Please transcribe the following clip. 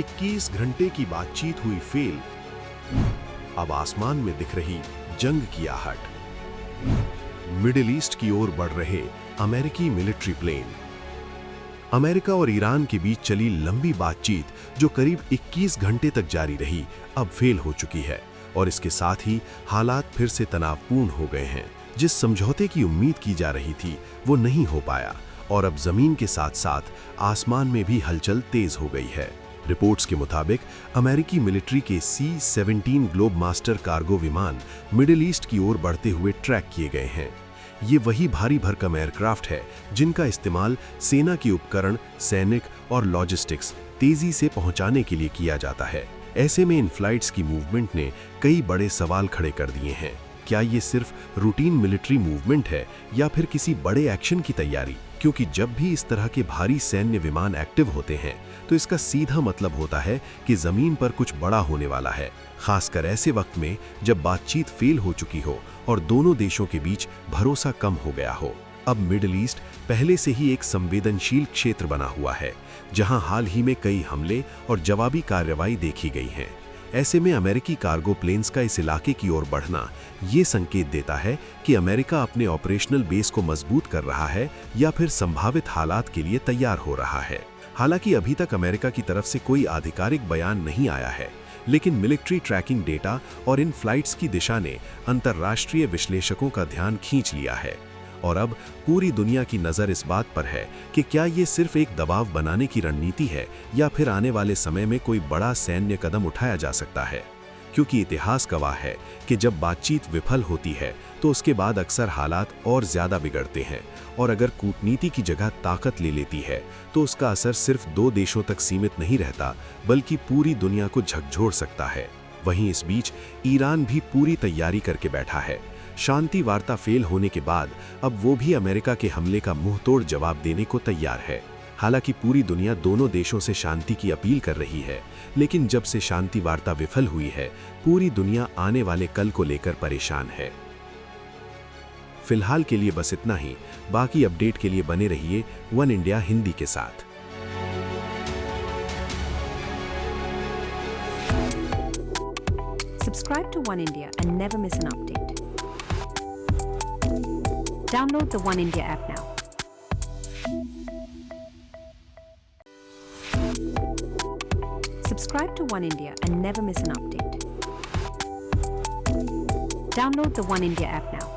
21 घंटे की बातचीत हुई फेल। अब आसमान में दिख रही जंग की आहट। मिडिल ईस्ट की ओर बढ़ रहे अमेरिकी मिलिट्री प्लेन। अमेरिका और ईरान के बीच चली लंबी बातचीत जो करीब 21 घंटे तक जारी रही, अब फेल हो चुकी है और इसके साथ ही हालात फिर से तनावपूर्ण हो गए हैं। जिस समझौते की उम्मीद की जा रही थी वो नहीं हो पाया और अब जमीन के साथ साथ आसमान में भी हलचल तेज हो गई है। रिपोर्ट्स के मुताबिक अमेरिकी मिलिट्री के C-17 ग्लोब मास्टर कार्गो विमान मिडिल ईस्ट की ओर बढ़ते हुए ट्रैक किए गए हैं। ये वही भारी भरकम एयरक्राफ्ट है जिनका इस्तेमाल सेना के उपकरण, सैनिक और लॉजिस्टिक्स तेजी से पहुंचाने के लिए किया जाता है। ऐसे में इन फ्लाइट्स की मूवमेंट ने कई बड़े सवाल खड़े कर दिए हैं। क्या ये सिर्फ रूटीन मिलिट्री मूवमेंट है या फिर किसी बड़े एक्शन की तैयारी? क्योंकि जब भी इस तरह के भारी सैन्य विमान एक्टिव होते हैं तो इसका सीधा मतलब होता है कि जमीन पर कुछ बड़ा होने वाला है, खासकर ऐसे वक्त में जब बातचीत फेल हो चुकी हो और दोनों देशों के बीच भरोसा कम हो गया हो। अब मिडिल ईस्ट पहले से ही एक संवेदनशील क्षेत्र बना हुआ है, जहां हाल ही में कई हमले और जवाबी कार्रवाई देखी गई हैं। ऐसे में अमेरिकी कार्गो प्लेन्स का इस इलाके की ओर बढ़ना ये संकेत देता है कि अमेरिका अपने ऑपरेशनल बेस को मजबूत कर रहा है या फिर संभावित हालात के लिए तैयार हो रहा है। हालांकि अभी तक अमेरिका की तरफ से कोई आधिकारिक बयान नहीं आया है, लेकिन मिलिट्री ट्रैकिंग डेटा और इन फ्लाइट्स की दिशा ने अंतर्राष्ट्रीय विश्लेषकों का ध्यान खींच लिया है। और अब पूरी दुनिया की नज़र इस बात पर है कि क्या ये सिर्फ एक दबाव बनाने की रणनीति है या फिर आने वाले समय में कोई बड़ा सैन्य कदम उठाया जा सकता है। क्योंकि इतिहास गवाह है कि जब बातचीत विफल होती है तो उसके बाद अक्सर हालात और ज़्यादा बिगड़ते हैं, और अगर कूटनीति की जगह ताकत ले लेती है तो उसका असर सिर्फ 2 देशों तक सीमित नहीं रहता, बल्कि पूरी दुनिया को झकझोर सकता है। वहीं इस बीच ईरान भी पूरी तैयारी करके बैठा है। शांति वार्ता फेल होने के बाद अब वो भी अमेरिका के हमले का मुंहतोड़ जवाब देने को तैयार है। हालांकि पूरी दुनिया दोनों देशों से शांति की अपील कर रही है, लेकिन जब से शांति वार्ता विफल हुई है, पूरी दुनिया आने वाले कल को लेकर परेशान है। फिलहाल के लिए बस इतना ही। बाकी अपडेट के लिए बने रहिए वन इंडिया हिंदी के साथ। Subscribe to One India and never miss an update. Download the One India app now. Subscribe to One India and never miss an update. Download the One India app now.